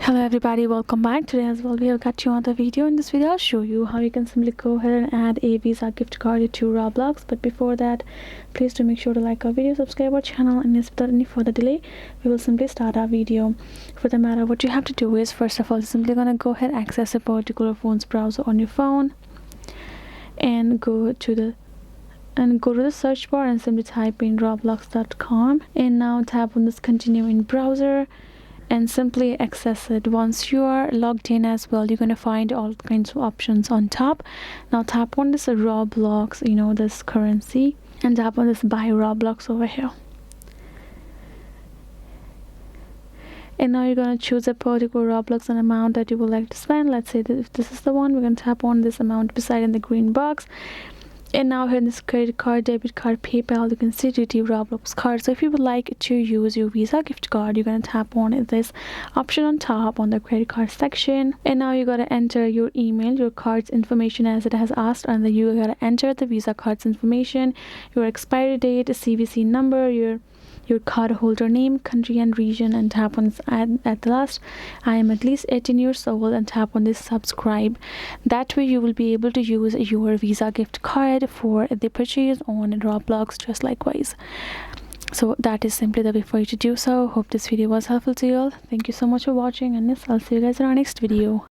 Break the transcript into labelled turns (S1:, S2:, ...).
S1: Hello everybody, welcome back. Today as well we have got you another video. In this video I'll show you how you can simply go ahead and add a Visa gift card to Roblox. But before that, please do make sure to like our video, subscribe our channel, and yes, without any further delay we will simply start our video. For the matter, what you have to do is, first of all, you're simply gonna go ahead and access a particular phone's browser on your phone and go to the search bar and simply type in roblox.com, and now tap on this continue in browser and simply access it. Once you are logged in as well, you're going to find all kinds of options on top. Now tap on this Roblox, this currency, and tap on this buy Roblox over here. And now you're going to choose a particular Roblox and amount that you would like to spend. Let's say that if this is the one, we're going to tap on this amount beside in the green box. And now here in this credit card, debit card, PayPal, you can see the Roblox card. So if you would like to use your Visa gift card, you're going to tap on this option on top on the credit card section. And now you got to enter your email, your card's information as it has asked, and then you got to enter the Visa card's information, your expiry date, CVC number, your card holder name, country and region, and tap on this at the last, I am at least 18 years old, and tap on this subscribe. That way you will be able to use your Visa gift card for the purchase on Roblox just likewise. So that is simply the way for you to do so. Hope this video was helpful to you all. Thank you so much for watching, and yes, I'll see you guys in our next video.